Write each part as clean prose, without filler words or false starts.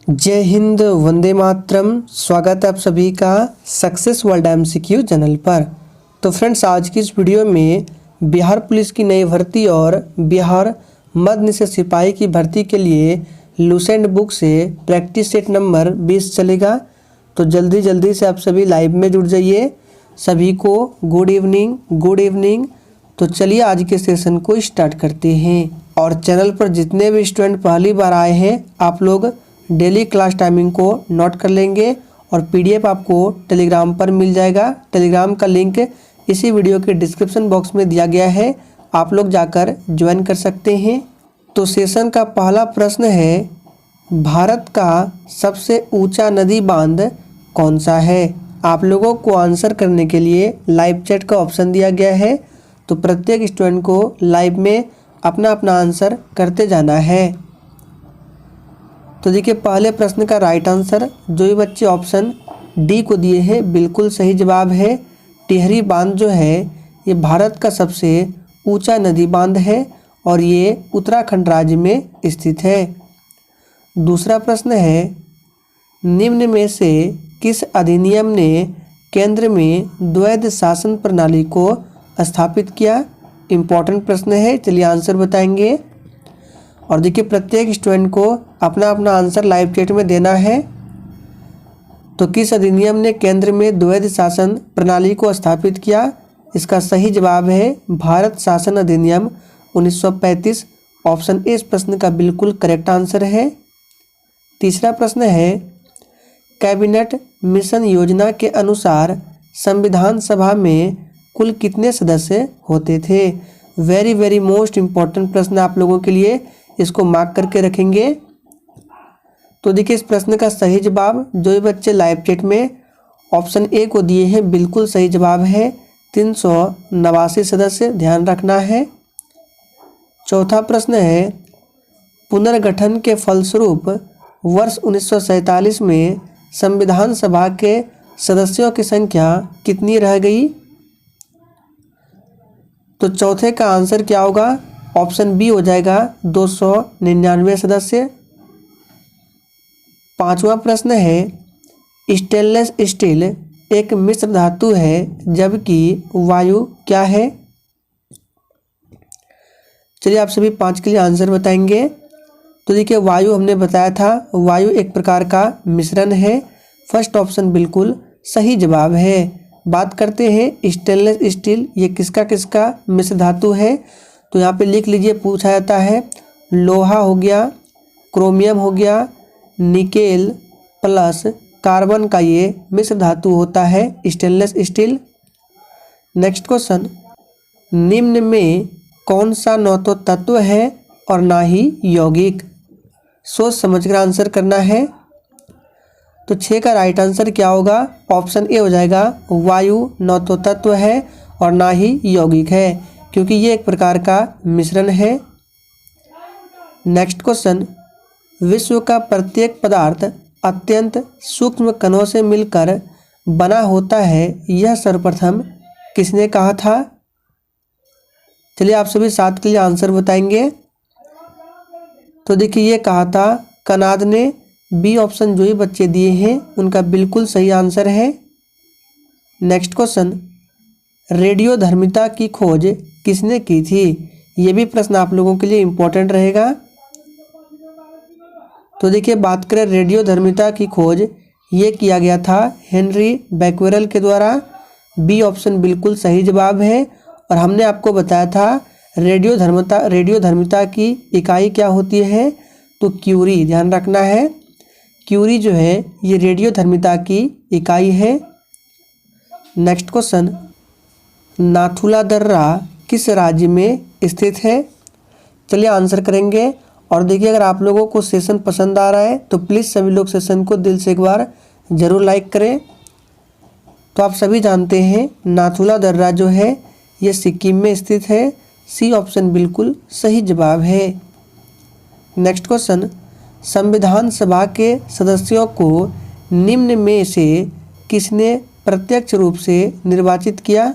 जय हिंद, वंदे मातरम। स्वागत है आप सभी का सक्सेस वर्ल्ड एमसीक्यू चैनल पर। तो फ्रेंड्स, आज की इस वीडियो में बिहार पुलिस की नई भर्ती और बिहार मध्य निषेध सिपाही की भर्ती के लिए लूसेंट बुक से प्रैक्टिस सेट नंबर 20 चलेगा। तो जल्दी से आप सभी लाइव में जुड़ जाइए। सभी को गुड इवनिंग। तो चलिए आज के सेशन को स्टार्ट करते हैं। और चैनल पर जितने भी स्टूडेंट पहली बार आए हैं, आप लोग डेली क्लास टाइमिंग को नोट कर लेंगे और पीडीएफ आपको टेलीग्राम पर मिल जाएगा। टेलीग्राम का लिंक इसी वीडियो के डिस्क्रिप्शन बॉक्स में दिया गया है, आप लोग जाकर ज्वाइन कर सकते हैं। तो सेशन का पहला प्रश्न है, भारत का सबसे ऊंचा नदी बांध कौन सा है? आप लोगों को आंसर करने के लिए लाइव चैट का ऑप्शन दिया गया है, तो प्रत्येक स्टूडेंट को लाइव में अपना अपना आंसर करते जाना है। तो देखिए, पहले प्रश्न का राइट आंसर जो भी बच्चे ऑप्शन डी को दिए हैं बिल्कुल सही जवाब है। टिहरी बांध जो है ये भारत का सबसे ऊंचा नदी बांध है और ये उत्तराखंड राज्य में स्थित है। दूसरा प्रश्न है, निम्न में से किस अधिनियम ने केंद्र में द्वैध शासन प्रणाली को स्थापित किया? इम्पोर्टेंट प्रश्न है, चलिए आंसर बताएंगे। और देखिए, प्रत्येक स्टूडेंट को अपना अपना आंसर लाइव चैट में देना है। तो किस अधिनियम ने केंद्र में द्वैध शासन प्रणाली को स्थापित किया? इसका सही जवाब है भारत शासन अधिनियम 1935। ऑप्शन ए इस प्रश्न का बिल्कुल करेक्ट आंसर है। तीसरा प्रश्न है, कैबिनेट मिशन योजना के अनुसार संविधान सभा में कुल कितने सदस्य होते थे? वेरी मोस्ट इम्पॉर्टेंट प्रश्न आप लोगों के लिए, इसको मार्क करके रखेंगे। तो देखिए, इस प्रश्न का सही जवाब जो भी बच्चे लाइव चैट में ऑप्शन ए को दिए हैं बिल्कुल सही जवाब है 389 सदस्य, ध्यान रखना है। चौथा प्रश्न है, पुनर्गठन के फलस्वरूप वर्ष 1947 में संविधान सभा के सदस्यों की संख्या कितनी रह गई? तो चौथे का आंसर क्या होगा? ऑप्शन बी हो जाएगा 299 सदस्य। पांचवा प्रश्न है, स्टेनलेस स्टील एक मिश्र धातु है जबकि वायु क्या है? चलिए आप सभी 5 के लिए आंसर बताएंगे। तो देखिए, वायु हमने बताया था, वायु एक प्रकार का मिश्रण है। फर्स्ट ऑप्शन बिल्कुल सही जवाब है। बात करते हैं स्टेनलेस स्टील, ये किसका मिश्र धातु है? तो यहाँ पे लिख लीजिए, पूछा जाता है लोहा हो गया, क्रोमियम हो गया, निकेल प्लस कार्बन का ये मिश्र धातु होता है स्टेनलेस स्टील। नेक्स्ट क्वेश्चन, निम्न में कौन सा न तो तत्व है और ना ही यौगिक? सोच समझकर आंसर करना है। तो 6 का राइट आंसर क्या होगा? ऑप्शन ए हो जाएगा वायु न तो तत्व है और ना ही यौगिक है, क्योंकि ये एक प्रकार का मिश्रण है। नेक्स्ट क्वेश्चन, विश्व का प्रत्येक पदार्थ अत्यंत सूक्ष्म कणों से मिलकर बना होता है, यह सर्वप्रथम किसने कहा था? चलिए आप सभी 7 के लिए आंसर बताएंगे। तो देखिए, ये कहा था कनाद ने। बी ऑप्शन जो ही बच्चे दिए हैं उनका बिल्कुल सही आंसर है। नेक्स्ट क्वेश्चन, रेडियोधर्मिता की खोज किसने की थी? ये भी प्रश्न आप लोगों के लिए इम्पोर्टेंट रहेगा। तो देखिए, बात करें रेडियोधर्मिता की खोज, ये किया गया था हेनरी बैक्वेरेल के द्वारा। बी ऑप्शन बिल्कुल सही जवाब है। और हमने आपको बताया था रेडियोधर्मिता की इकाई क्या होती है? तो क्यूरी, ध्यान रखना है। क्यूरी जो है ये रेडियोधर्मिता की इकाई है। नेक्स्ट क्वेश्चन, नाथुला दर्रा किस राज्य में स्थित है? चलिए आंसर करेंगे। और देखिए, अगर आप लोगों को सेशन पसंद आ रहा है तो प्लीज़ सभी लोग सेशन को दिल से एक बार ज़रूर लाइक करें। तो आप सभी जानते हैं नाथुला दर्रा जो है ये सिक्किम में स्थित है। सी ऑप्शन बिल्कुल सही जवाब है। नेक्स्ट क्वेश्चन, संविधान सभा के सदस्यों को निम्न में से किसने प्रत्यक्ष रूप से निर्वाचित किया?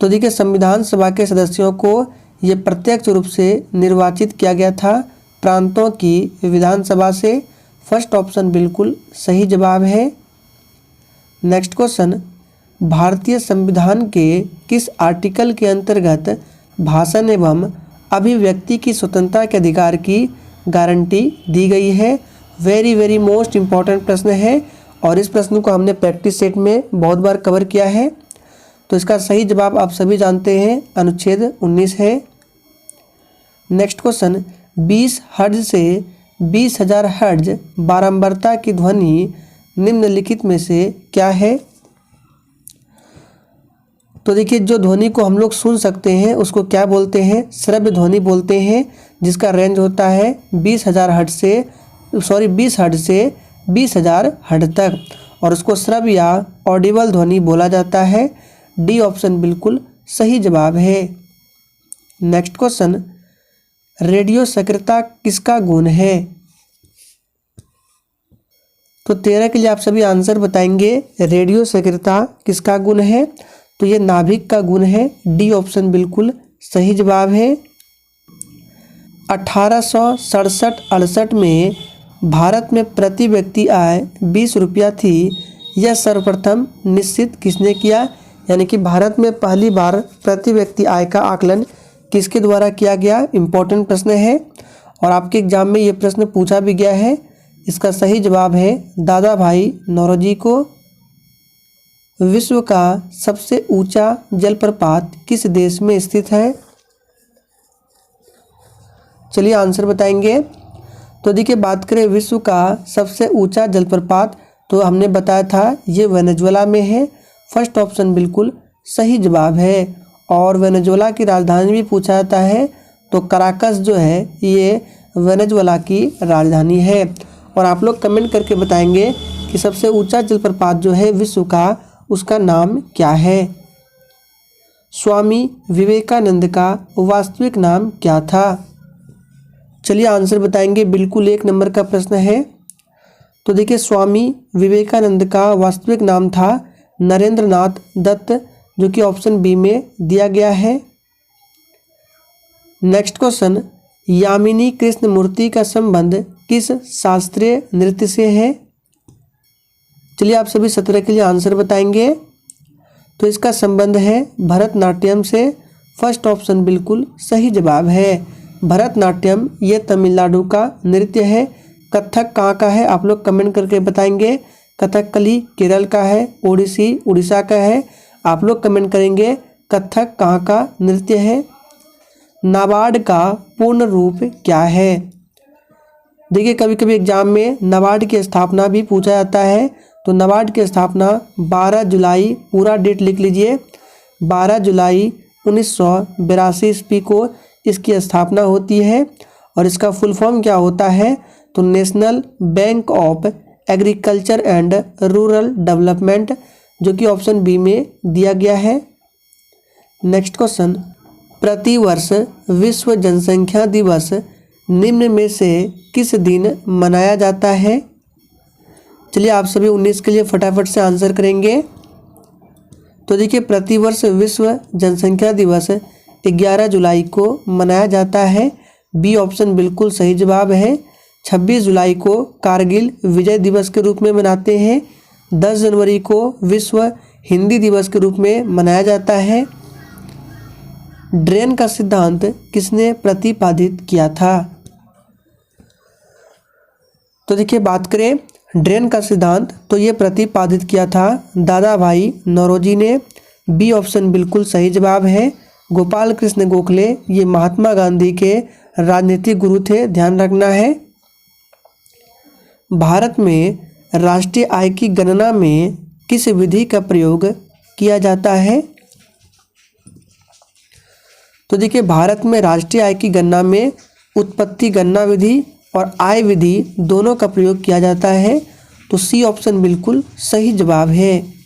तो देखिए, संविधान सभा के सदस्यों को ये प्रत्यक्ष रूप से निर्वाचित किया गया था प्रांतों की विधानसभा से। फर्स्ट ऑप्शन बिल्कुल सही जवाब है। नेक्स्ट क्वेश्चन, भारतीय संविधान के किस आर्टिकल के अंतर्गत भाषण एवं अभिव्यक्ति की स्वतंत्रता के अधिकार की गारंटी दी गई है? वेरी वेरी मोस्ट इम्पॉर्टेंट प्रश्न है और इस प्रश्न को हमने प्रैक्टिस सेट में बहुत बार कवर किया है। तो इसका सही जवाब आप सभी जानते हैं, अनुच्छेद 19 है। नेक्स्ट क्वेश्चन, 20 हर्ट्ज से 20,000 हर्ट्ज बारंबारता की ध्वनि निम्नलिखित में से क्या है? तो देखिए, जो ध्वनि को हम लोग सुन सकते हैं उसको क्या बोलते हैं? श्रव्य ध्वनि बोलते हैं, जिसका रेंज होता है 20,000 हर्ट्ज से 20 हर्ट्ज से 20,000 हर्ट्ज तक, और उसको श्रव्य या ऑडिबल ध्वनि बोला जाता है। डी ऑप्शन बिल्कुल सही जवाब है। नेक्स्ट क्वेश्चन, रेडियो सक्रियता किसका गुण है? तो 13 के लिए आप सभी आंसर बताएंगे। रेडियो सक्रियता किसका गुण है? तो ये नाभिक का गुण है। डी ऑप्शन बिल्कुल सही जवाब है। 1867-68 में भारत में प्रति व्यक्ति आय 20 रुपया थी। यह सर्वप्रथम निश्चित किसने किया? यानी कि भारत में पहली बार प्रति व्यक्ति आय का आकलन किसके द्वारा किया गया? इम्पोर्टेंट प्रश्न है और आपके एग्जाम में ये प्रश्न पूछा भी गया है। इसका सही जवाब है दादा भाई नौरोजी को। विश्व का सबसे ऊंचा जलप्रपात किस देश में स्थित है? चलिए आंसर बताएंगे। तो देखिए, बात करें विश्व का सबसे ऊंचा जलप्रपात, तो हमने बताया था ये वेनेजुएला में है। फर्स्ट ऑप्शन बिल्कुल सही जवाब है। और वेनेजुएला की राजधानी भी पूछा जाता है, तो कराकस जो है ये वेनेजुएला की राजधानी है। और आप लोग कमेंट करके बताएंगे कि सबसे ऊंचा जलप्रपात जो है विश्व का, उसका नाम क्या है? स्वामी विवेकानंद का वास्तविक नाम क्या था? चलिए आंसर बताएंगे। बिल्कुल 1 नंबर का प्रश्न है। तो देखिए, स्वामी विवेकानंद का वास्तविक नाम था नरेंद्र नाथ दत्त, जो कि ऑप्शन बी में दिया गया है। नेक्स्ट क्वेश्चन, यामिनी कृष्णमूर्ति का संबंध किस शास्त्रीय नृत्य से है? चलिए आप सभी 17 के लिए आंसर बताएंगे। तो इसका संबंध है भरतनाट्यम से। फर्स्ट ऑप्शन बिल्कुल सही जवाब है। भरतनाट्यम ये तमिलनाडु का नृत्य है। कथक कहाँ का है? आप लोग कमेंट करके बताएंगे। कथकली केरल का है, ओडिसी उड़ीसा का है। आप लोग कमेंट करेंगे कथक कहाँ का नृत्य है। नाबार्ड का पूर्ण रूप क्या है? देखिए, कभी कभी एग्जाम में नाबार्ड की स्थापना भी पूछा जाता है। तो नाबार्ड की स्थापना 12 जुलाई, पूरा डेट लिख लीजिए, 12 जुलाई 1982 ईस्वी को इसकी स्थापना होती है। और इसका फुल फॉर्म क्या होता है? तो national bank of agriculture and rural development, जो कि ऑप्शन बी में दिया गया है। नेक्स्ट क्वेश्चन, प्रतिवर्ष विश्व जनसंख्या दिवस निम्न में से किस दिन मनाया जाता है? चलिए आप सभी 19 के लिए फटाफट से आंसर करेंगे। तो देखिए, प्रतिवर्ष विश्व जनसंख्या दिवस 11 जुलाई को मनाया जाता है। बी ऑप्शन बिल्कुल सही जवाब है। 26 जुलाई को कारगिल विजय दिवस के रूप में मनाते हैं। 10 जनवरी को विश्व हिंदी दिवस के रूप में मनाया जाता है। ड्रेन का सिद्धांत किसने प्रतिपादित किया था? तो देखिए, बात करें ड्रेन का सिद्धांत, तो ये प्रतिपादित किया था दादा भाई नौरोजी ने। बी ऑप्शन बिल्कुल सही जवाब है। गोपाल कृष्ण गोखले ये महात्मा गांधी के राजनीतिक गुरु थे, ध्यान रखना है। भारत में राष्ट्रीय आय की गणना में किस विधि का प्रयोग किया जाता है? तो देखिए, भारत में राष्ट्रीय आय की गणना में उत्पत्ति गणना विधि और आय विधि दोनों का प्रयोग किया जाता है। तो सी ऑप्शन बिल्कुल सही जवाब है।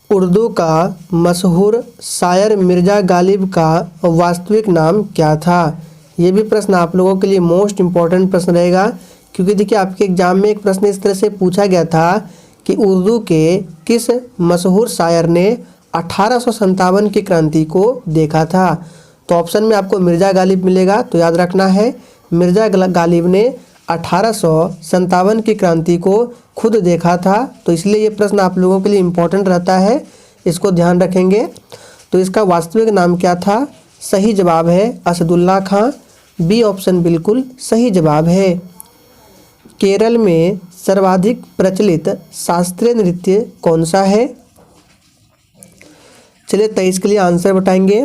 उर्दू का मशहूर शायर मिर्ज़ा गालिब का वास्तविक नाम क्या था? ये भी प्रश्न आप लोगों के लिए मोस्ट इम्पॉर्टेंट प्रश्न रहेगा, क्योंकि देखिए आपके एग्जाम में एक प्रश्न इस तरह से पूछा गया था कि उर्दू के किस मशहूर शायर ने 1857 की क्रांति को देखा था। तो ऑप्शन में आपको मिर्ज़ा गालिब मिलेगा, तो याद रखना है मिर्ज़ा गालिब ने 1857 की क्रांति को खुद देखा था। तो इसलिए ये प्रश्न आप लोगों के लिए इम्पोर्टेंट रहता है, इसको ध्यान रखेंगे। तो इसका वास्तविक नाम क्या था? सही जवाब है असदुल्ला खां। बी ऑप्शन बिल्कुल सही जवाब है। केरल में सर्वाधिक प्रचलित शास्त्रीय नृत्य कौन सा है? चलिए 23 के लिए आंसर बताएंगे।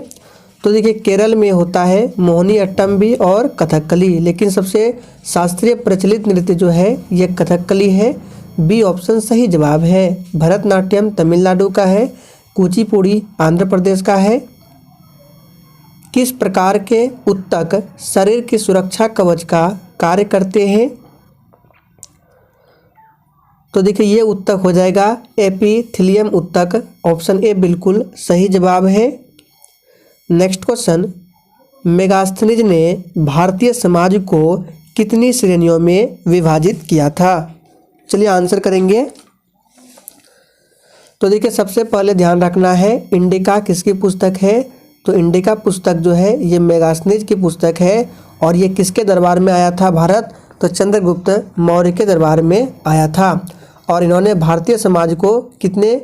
तो देखिए केरल में होता है मोहिनी अट्टम भी और कथकली, लेकिन सबसे शास्त्रीय प्रचलित नृत्य जो है ये कथकली है। बी ऑप्शन सही जवाब है। भरतनाट्यम तमिलनाडु का है, कुचिपुड़ी आंध्र प्रदेश का है। किस प्रकार के उत्तक शरीर की सुरक्षा कवच का कार्य करते हैं? तो देखिए ये उत्तक हो जाएगा एपिथेलियम उत्तक। ऑप्शन ए बिल्कुल सही जवाब है। नेक्स्ट क्वेश्चन, मेगास्थनीज ने भारतीय समाज को कितनी श्रेणियों में विभाजित किया था? चलिए आंसर करेंगे। तो देखिए सबसे पहले ध्यान रखना है इंडिका किसकी पुस्तक है? तो इंडिका पुस्तक जो है ये मेगास्थनीज की पुस्तक है और ये किसके दरबार में आया था भारत? तो चंद्रगुप्त मौर्य के दरबार में आया था। और इन्होंने भारतीय समाज को कितने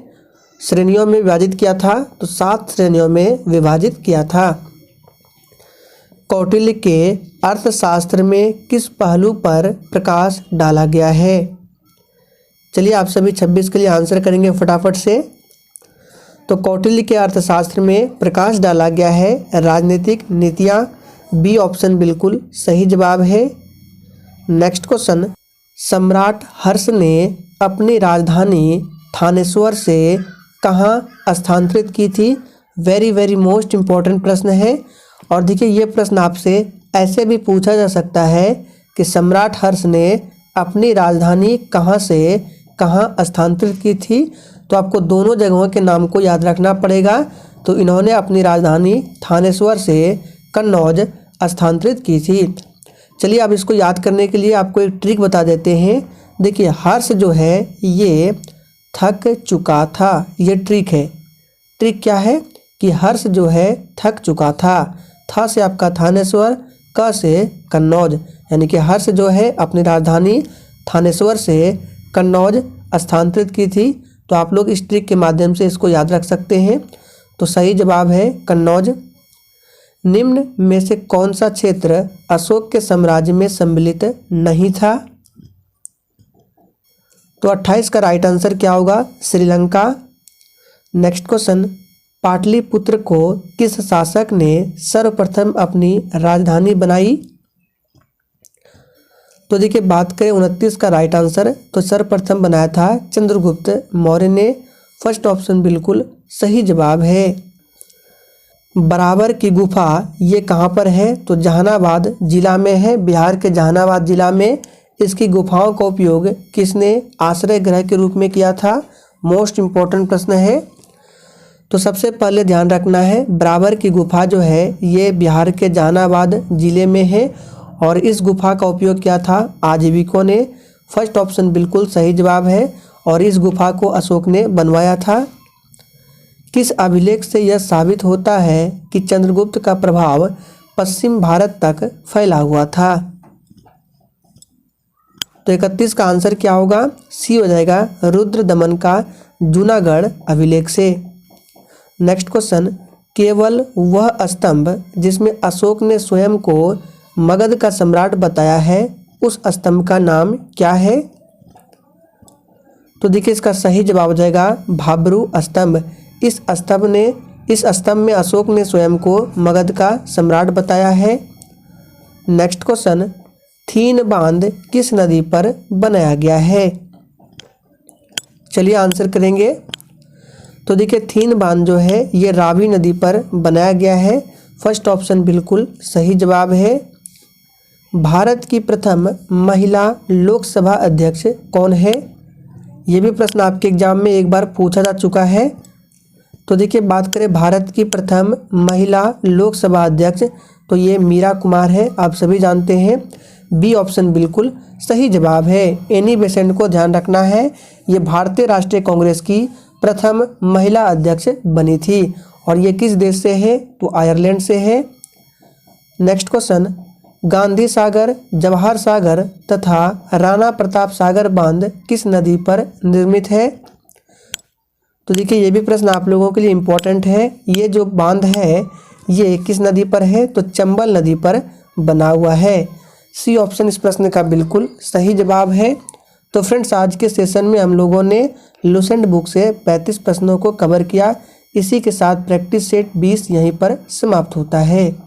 श्रेणियों में विभाजित किया था? तो 7 श्रेणियों में विभाजित किया था। कौटिल्य के अर्थशास्त्र में किस पहलू पर प्रकाश डाला गया है? चलिए आप सभी 26 के लिए आंसर करेंगे फटाफट से। तो कौटिल्य के अर्थशास्त्र में प्रकाश डाला गया है राजनीतिक नीतियाँ। बी ऑप्शन बिल्कुल सही जवाब है। नेक्स्ट क्वेश्चन, सम्राट हर्ष ने अपनी राजधानी थानेश्वर से कहाँ स्थानांतरित की थी? वेरी मोस्ट इम्पोर्टेंट प्रश्न है। और देखिए ये प्रश्न आपसे ऐसे भी पूछा जा सकता है कि सम्राट हर्ष ने अपनी राजधानी कहाँ से कहाँ स्थानांतरित की थी। तो आपको दोनों जगहों के नाम को याद रखना पड़ेगा। तो इन्होंने अपनी राजधानी थानेश्वर से कन्नौज स्थानांतरित की थी। चलिए अब इसको याद करने के लिए आपको एक ट्रिक बता देते हैं। देखिए हर्ष जो है ये थक चुका था, ये ट्रिक है। ट्रिक क्या है कि हर्ष जो है थक चुका था। था से आपका थानेश्वर, क से कन्नौज, यानी कि हर्ष जो है अपनी राजधानी थानेश्वर से कन्नौज स्थानांतरित की थी। तो आप लोग इस ट्रिक के माध्यम से इसको याद रख सकते हैं। तो सही जवाब है कन्नौज। निम्न में से कौन सा क्षेत्र अशोक के साम्राज्य में सम्मिलित नहीं था? तो 28 का राइट आंसर क्या होगा? श्रीलंका। नेक्स्ट क्वेश्चन, पाटलिपुत्र को किस शासक ने सर्वप्रथम अपनी राजधानी बनाई? तो देखिए बात करें 29 का राइट आंसर, तो सर्वप्रथम बनाया था चंद्रगुप्त मौर्य ने। फर्स्ट ऑप्शन बिल्कुल सही जवाब है। बराबर की गुफा ये कहाँ पर है? तो जहानाबाद जिला में है, बिहार के जहानाबाद जिला में। इसकी गुफाओं का उपयोग किसने आश्रय गृह के रूप में किया था? मोस्ट इम्पोर्टेंट प्रश्न है। तो सबसे पहले ध्यान रखना है बराबर की गुफा जो है ये बिहार के जहानाबाद जिले में है और इस गुफा का उपयोग किया था आजीविकों ने। फर्स्ट ऑप्शन बिल्कुल सही जवाब है और इस गुफा को अशोक ने बनवाया था। किस अभिलेख से यह साबित होता है कि चंद्रगुप्त का प्रभाव पश्चिम भारत तक फैला हुआ था? तो 31 का आंसर क्या होगा? सी हो जाएगा रुद्र दमन का जूनागढ़ अभिलेख से। नेक्स्ट क्वेश्चन, केवल वह स्तंभ जिसमें अशोक ने स्वयं को मगध का सम्राट बताया है उस स्तंभ का नाम क्या है? तो देखिए इसका सही जवाब हो जाएगा भाब्रू स्तंभ। इस स्तंभ में अशोक ने स्वयं को मगध का सम्राट बताया है। नेक्स्ट क्वेश्चन, थीन बांध किस नदी पर बनाया गया है? चलिए आंसर करेंगे। तो देखिए थीन बांध जो है ये रावी नदी पर बनाया गया है। फर्स्ट ऑप्शन बिल्कुल सही जवाब है। भारत की प्रथम महिला लोकसभा अध्यक्ष कौन है? ये भी प्रश्न आपके एग्जाम में एक बार पूछा जा चुका है। तो देखिए बात करें भारत की प्रथम महिला लोकसभा अध्यक्ष, तो ये मीरा कुमार है, आप सभी जानते हैं। बी ऑप्शन बिल्कुल सही जवाब है। एनी बेसेंट को ध्यान रखना है, ये भारतीय राष्ट्रीय कांग्रेस की प्रथम महिला अध्यक्ष बनी थी और ये किस देश से है? तो आयरलैंड से है। नेक्स्ट क्वेश्चन, गांधी सागर, जवाहर सागर तथा राणा प्रताप सागर बांध किस नदी पर निर्मित है? तो देखिए ये भी प्रश्न आप लोगों के लिए इम्पोर्टेंट है। ये जो बांध है ये किस नदी पर है? तो चंबल नदी पर बना हुआ है। सी ऑप्शन इस प्रश्न का बिल्कुल सही जवाब है। तो फ्रेंड्स आज के सेशन में हम लोगों ने लुसेंट बुक से 35 प्रश्नों को कवर किया। इसी के साथ प्रैक्टिस सेट 20 यहीं पर समाप्त होता है।